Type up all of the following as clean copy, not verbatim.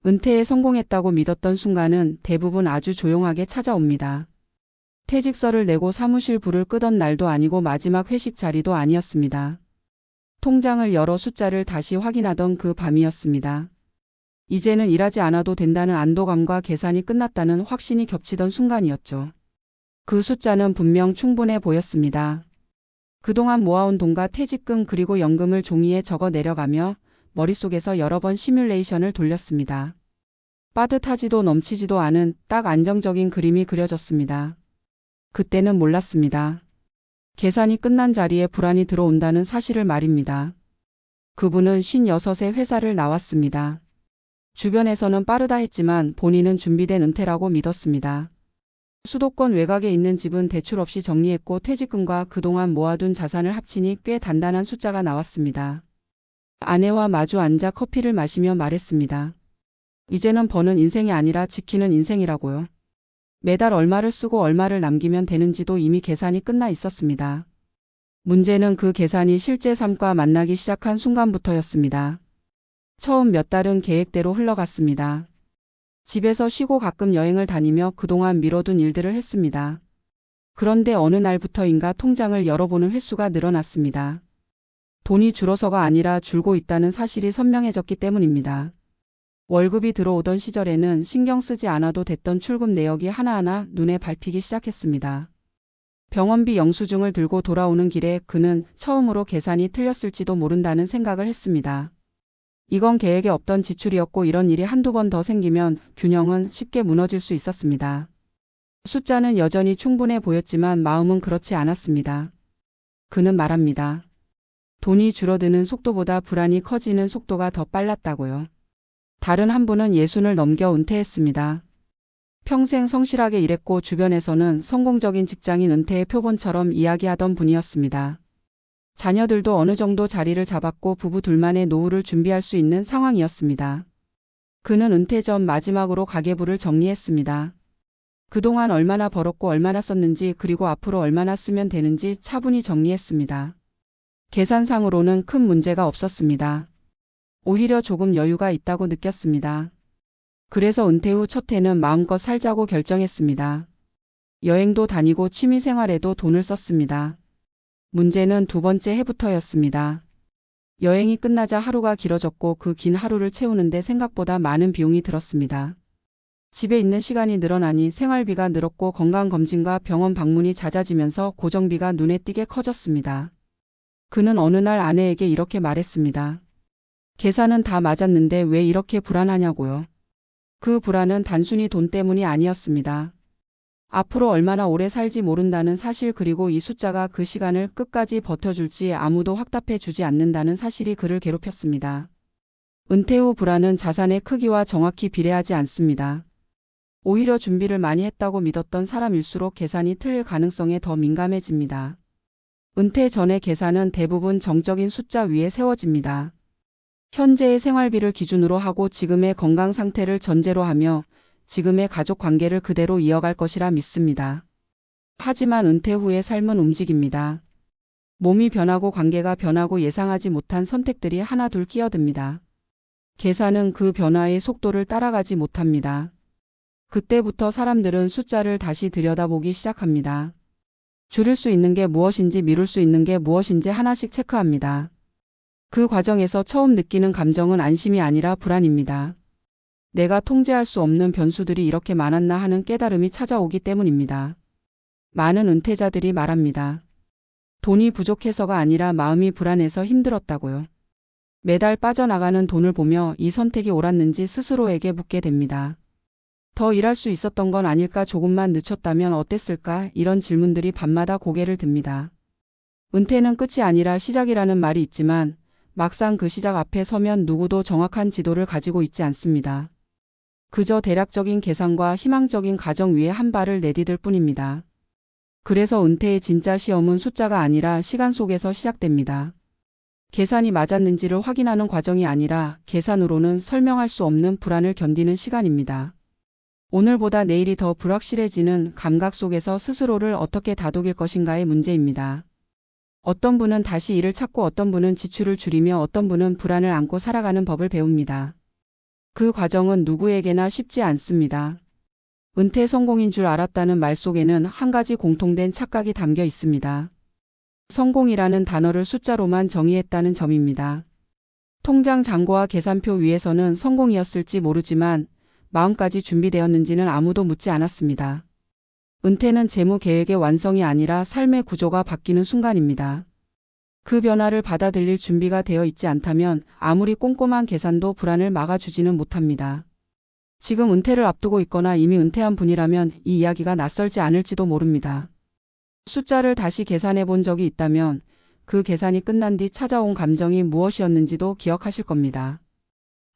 은퇴에 성공했다고 믿었던 순간은 대부분 아주 조용하게 찾아옵니다. 퇴직서를 내고 사무실 불을 끄던 날도 아니고 마지막 회식 자리도 아니었습니다. 통장을 열어 숫자를 다시 확인하던 그 밤이었습니다. 이제는 일하지 않아도 된다는 안도감과 계산이 끝났다는 확신이 겹치던 순간이었죠. 그 숫자는 분명 충분해 보였습니다. 그동안 모아온 돈과 퇴직금 그리고 연금을 종이에 적어 내려가며 머릿속에서 여러 번 시뮬레이션을 돌렸습니다. 빠듯하지도 넘치지도 않은 딱 안정적인 그림이 그려졌습니다. 그때는 몰랐습니다. 계산이 끝난 자리에 불안이 들어온다는 사실을 말입니다. 그분은 56세 회사를 나왔습니다. 주변에서는 빠르다 했지만 본인은 준비된 은퇴라고 믿었습니다. 수도권 외곽에 있는 집은 대출 없이 정리했고 퇴직금과 그동안 모아둔 자산을 합치니 꽤 단단한 숫자가 나왔습니다. 아내와 마주 앉아 커피를 마시며 말했습니다. 이제는 버는 인생이 아니라 지키는 인생이라고요. 매달 얼마를 쓰고 얼마를 남기면 되는지도 이미 계산이 끝나 있었습니다. 문제는 그 계산이 실제 삶과 만나기 시작한 순간부터였습니다. 처음 몇 달은 계획대로 흘러갔습니다. 집에서 쉬고 가끔 여행을 다니며 그동안 미뤄둔 일들을 했습니다. 그런데 어느 날부터인가 통장을 열어보는 횟수가 늘어났습니다. 돈이 줄어서가 아니라 줄고 있다는 사실이 선명해졌기 때문입니다. 월급이 들어오던 시절에는 신경 쓰지 않아도 됐던 출금 내역이 하나하나 눈에 밟히기 시작했습니다. 병원비 영수증을 들고 돌아오는 길에 그는 처음으로 계산이 틀렸을지도 모른다는 생각을 했습니다. 이건 계획에 없던 지출이었고 이런 일이 한두 번 더 생기면 균형은 쉽게 무너질 수 있었습니다. 숫자는 여전히 충분해 보였지만 마음은 그렇지 않았습니다. 그는 말합니다. 돈이 줄어드는 속도보다 불안이 커지는 속도가 더 빨랐다고요. 다른 한 분은 60을 넘겨 은퇴했습니다. 평생 성실하게 일했고 주변에서는 성공적인 직장인 은퇴의 표본처럼 이야기하던 분이었습니다. 자녀들도 어느 정도 자리를 잡았고 부부 둘만의 노후를 준비할 수 있는 상황이었습니다. 그는 은퇴 전 마지막으로 가계부를 정리했습니다. 그동안 얼마나 벌었고 얼마나 썼는지 그리고 앞으로 얼마나 쓰면 되는지 차분히 정리했습니다. 계산상으로는 큰 문제가 없었습니다. 오히려 조금 여유가 있다고 느꼈습니다. 그래서 은퇴 후 첫 해는 마음껏 살자고 결정했습니다. 여행도 다니고 취미생활에도 돈을 썼습니다. 문제는 두 번째 해부터였습니다. 여행이 끝나자 하루가 길어졌고 그 긴 하루를 채우는데 생각보다 많은 비용이 들었습니다. 집에 있는 시간이 늘어나니 생활비가 늘었고 건강검진과 병원 방문이 잦아지면서 고정비가 눈에 띄게 커졌습니다. 그는 어느 날 아내에게 이렇게 말했습니다. 계산은 다 맞았는데 왜 이렇게 불안하냐고요. 그 불안은 단순히 돈 때문이 아니었습니다. 앞으로 얼마나 오래 살지 모른다는 사실 그리고 이 숫자가 그 시간을 끝까지 버텨줄지 아무도 확답해 주지 않는다는 사실이 그를 괴롭혔습니다. 은퇴 후 불안은 자산의 크기와 정확히 비례하지 않습니다. 오히려 준비를 많이 했다고 믿었던 사람일수록 계산이 틀릴 가능성에 더 민감해집니다. 은퇴 전의 계산은 대부분 정적인 숫자 위에 세워집니다. 현재의 생활비를 기준으로 하고 지금의 건강 상태를 전제로 하며 지금의 가족 관계를 그대로 이어갈 것이라 믿습니다. 하지만 은퇴 후의 삶은 움직입니다. 몸이 변하고 관계가 변하고 예상하지 못한 선택들이 하나둘 끼어듭니다. 계산은 그 변화의 속도를 따라가지 못합니다. 그때부터 사람들은 숫자를 다시 들여다보기 시작합니다. 줄일 수 있는 게 무엇인지 미룰 수 있는 게 무엇인지 하나씩 체크합니다. 그 과정에서 처음 느끼는 감정은 안심이 아니라 불안입니다. 내가 통제할 수 없는 변수들이 이렇게 많았나 하는 깨달음이 찾아오기 때문입니다. 많은 은퇴자들이 말합니다. 돈이 부족해서가 아니라 마음이 불안해서 힘들었다고요. 매달 빠져나가는 돈을 보며 이 선택이 옳았는지 스스로에게 묻게 됩니다. 더 일할 수 있었던 건 아닐까, 조금만 늦췄다면 어땠을까, 이런 질문들이 밤마다 고개를 듭니다. 은퇴는 끝이 아니라 시작이라는 말이 있지만 막상 그 시작 앞에 서면 누구도 정확한 지도를 가지고 있지 않습니다. 그저 대략적인 계산과 희망적인 가정 위에 한 발을 내디딜 뿐입니다. 그래서 은퇴의 진짜 시험은 숫자가 아니라 시간 속에서 시작됩니다. 계산이 맞았는지를 확인하는 과정이 아니라 계산으로는 설명할 수 없는 불안을 견디는 시간입니다. 오늘보다 내일이 더 불확실해지는 감각 속에서 스스로를 어떻게 다독일 것인가의 문제입니다. 어떤 분은 다시 일을 찾고 어떤 분은 지출을 줄이며 어떤 분은 불안을 안고 살아가는 법을 배웁니다. 그 과정은 누구에게나 쉽지 않습니다. 은퇴 성공인 줄 알았다는 말 속에는 한 가지 공통된 착각이 담겨 있습니다. 성공이라는 단어를 숫자로만 정의했다는 점입니다. 통장 잔고와 계산표 위에서는 성공이었을지 모르지만 마음까지 준비되었는지는 아무도 묻지 않았습니다. 은퇴는 재무 계획의 완성이 아니라 삶의 구조가 바뀌는 순간입니다. 그 변화를 받아들일 준비가 되어 있지 않다면 아무리 꼼꼼한 계산도 불안을 막아주지는 못합니다. 지금 은퇴를 앞두고 있거나 이미 은퇴한 분이라면 이 이야기가 낯설지 않을지도 모릅니다. 숫자를 다시 계산해 본 적이 있다면 그 계산이 끝난 뒤 찾아온 감정이 무엇이었는지도 기억하실 겁니다.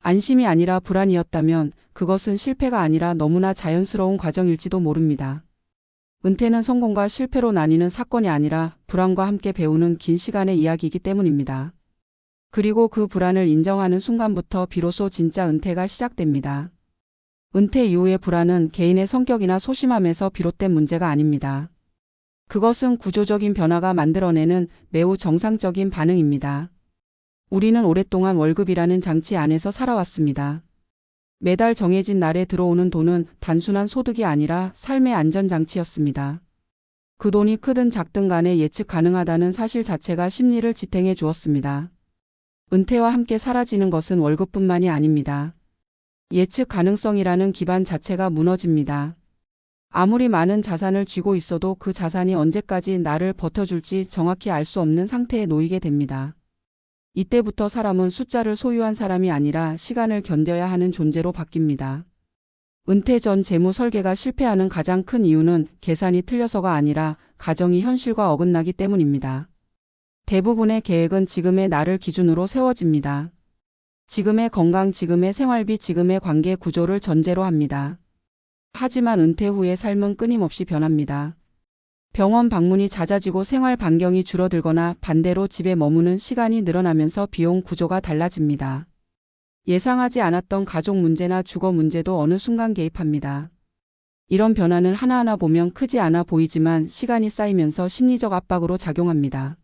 안심이 아니라 불안이었다면 그것은 실패가 아니라 너무나 자연스러운 과정일지도 모릅니다. 은퇴는 성공과 실패로 나뉘는 사건이 아니라 불안과 함께 배우는 긴 시간의 이야기이기 때문입니다. 그리고 그 불안을 인정하는 순간부터 비로소 진짜 은퇴가 시작됩니다. 은퇴 이후의 불안은 개인의 성격이나 소심함에서 비롯된 문제가 아닙니다. 그것은 구조적인 변화가 만들어내는 매우 정상적인 반응입니다. 우리는 오랫동안 월급이라는 장치 안에서 살아왔습니다. 매달 정해진 날에 들어오는 돈은 단순한 소득이 아니라 삶의 안전장치였습니다. 그 돈이 크든 작든 간에 예측 가능하다는 사실 자체가 심리를 지탱해 주었습니다. 은퇴와 함께 사라지는 것은 월급뿐만이 아닙니다. 예측 가능성이라는 기반 자체가 무너집니다. 아무리 많은 자산을 쥐고 있어도 그 자산이 언제까지 나를 버텨줄지 정확히 알 수 없는 상태에 놓이게 됩니다. 이때부터 사람은 숫자를 소유한 사람이 아니라 시간을 견뎌야 하는 존재로 바뀝니다. 은퇴 전 재무 설계가 실패하는 가장 큰 이유는 계산이 틀려서가 아니라 가정이 현실과 어긋나기 때문입니다. 대부분의 계획은 지금의 나를 기준으로 세워집니다. 지금의 건강, 지금의 생활비, 지금의 관계 구조를 전제로 합니다. 하지만 은퇴 후의 삶은 끊임없이 변합니다. 병원 방문이 잦아지고 생활 반경이 줄어들거나 반대로 집에 머무는 시간이 늘어나면서 비용 구조가 달라집니다. 예상하지 않았던 가족 문제나 주거 문제도 어느 순간 개입합니다. 이런 변화는 하나하나 보면 크지 않아 보이지만 시간이 쌓이면서 심리적 압박으로 작용합니다.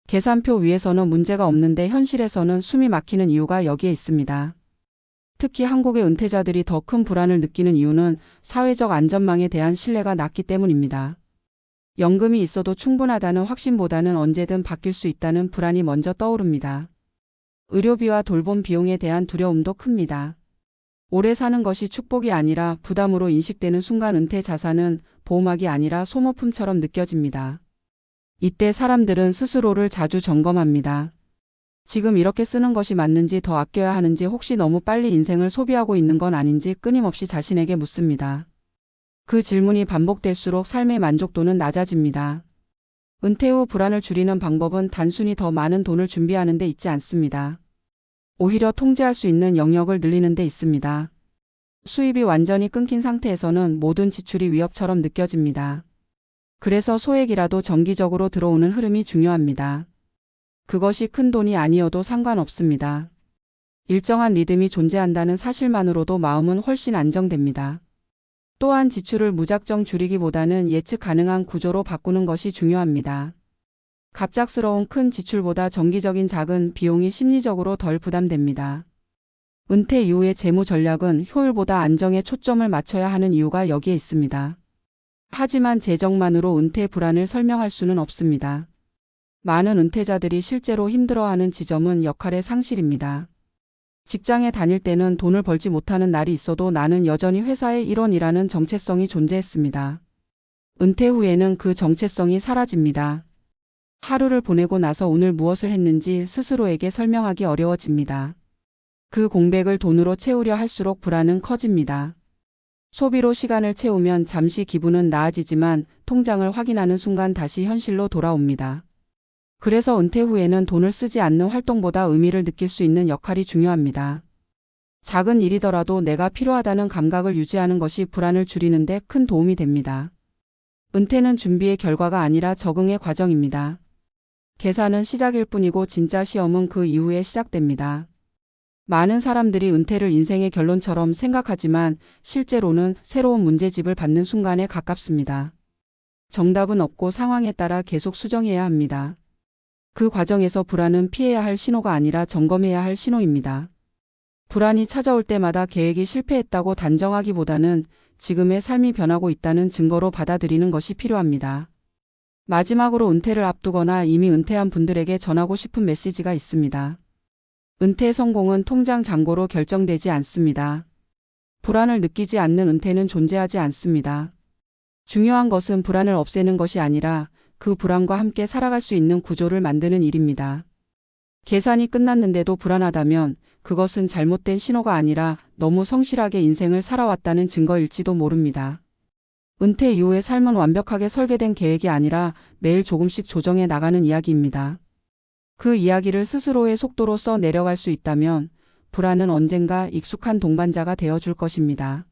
계산표 위에서는 문제가 없는데 현실에서는 숨이 막히는 이유가 여기에 있습니다. 특히 한국의 은퇴자들이 더 큰 불안을 느끼는 이유는 사회적 안전망에 대한 신뢰가 낮기 때문입니다. 연금이 있어도 충분하다는 확신보다는 언제든 바뀔 수 있다는 불안이 먼저 떠오릅니다. 의료비와 돌봄 비용에 대한 두려움도 큽니다. 오래 사는 것이 축복이 아니라 부담으로 인식되는 순간 은퇴 자산은 보호막이 아니라 소모품처럼 느껴집니다. 이때 사람들은 스스로를 자주 점검합니다. 지금 이렇게 쓰는 것이 맞는지, 더 아껴야 하는지, 혹시 너무 빨리 인생을 소비하고 있는 건 아닌지 끊임없이 자신에게 묻습니다. 그 질문이 반복될수록 삶의 만족도는 낮아집니다. 은퇴 후 불안을 줄이는 방법은 단순히 더 많은 돈을 준비하는 데 있지 않습니다. 오히려 통제할 수 있는 영역을 늘리는 데 있습니다. 수입이 완전히 끊긴 상태에서는 모든 지출이 위협처럼 느껴집니다. 그래서 소액이라도 정기적으로 들어오는 흐름이 중요합니다. 그것이 큰 돈이 아니어도 상관없습니다. 일정한 리듬이 존재한다는 사실만으로도 마음은 훨씬 안정됩니다. 또한 지출을 무작정 줄이기보다는 예측 가능한 구조로 바꾸는 것이 중요합니다. 갑작스러운 큰 지출보다 정기적인 작은 비용이 심리적으로 덜 부담됩니다. 은퇴 이후의 재무 전략은 효율보다 안정에 초점을 맞춰야 하는 이유가 여기에 있습니다. 하지만 재정만으로 은퇴 불안을 설명할 수는 없습니다. 많은 은퇴자들이 실제로 힘들어하는 지점은 역할의 상실입니다. 직장에 다닐 때는 돈을 벌지 못하는 날이 있어도 나는 여전히 회사의 일원이라는 정체성이 존재했습니다. 은퇴 후에는 그 정체성이 사라집니다. 하루를 보내고 나서 오늘 무엇을 했는지 스스로에게 설명하기 어려워집니다. 그 공백을 돈으로 채우려 할수록 불안은 커집니다. 소비로 시간을 채우면 잠시 기분은 나아지지만 통장을 확인하는 순간 다시 현실로 돌아옵니다. 그래서 은퇴 후에는 돈을 쓰지 않는 활동보다 의미를 느낄 수 있는 역할이 중요합니다. 작은 일이더라도 내가 필요하다는 감각을 유지하는 것이 불안을 줄이는 데 큰 도움이 됩니다. 은퇴는 준비의 결과가 아니라 적응의 과정입니다. 계산은 시작일 뿐이고 진짜 시험은 그 이후에 시작됩니다. 많은 사람들이 은퇴를 인생의 결론처럼 생각하지만 실제로는 새로운 문제집을 받는 순간에 가깝습니다. 정답은 없고 상황에 따라 계속 수정해야 합니다. 그 과정에서 불안은 피해야 할 신호가 아니라 점검해야 할 신호입니다. 불안이 찾아올 때마다 계획이 실패했다고 단정하기보다는 지금의 삶이 변하고 있다는 증거로 받아들이는 것이 필요합니다. 마지막으로 은퇴를 앞두거나 이미 은퇴한 분들에게 전하고 싶은 메시지가 있습니다. 은퇴 성공은 통장 잔고로 결정되지 않습니다. 불안을 느끼지 않는 은퇴는 존재하지 않습니다. 중요한 것은 불안을 없애는 것이 아니라 그 불안과 함께 살아갈 수 있는 구조를 만드는 일입니다. 계산이 끝났는데도 불안하다면 그것은 잘못된 신호가 아니라 너무 성실하게 인생을 살아왔다는 증거일지도 모릅니다. 은퇴 이후의 삶은 완벽하게 설계된 계획이 아니라 매일 조금씩 조정해 나가는 이야기입니다. 그 이야기를 스스로의 속도로 써 내려갈 수 있다면 불안은 언젠가 익숙한 동반자가 되어줄 것입니다.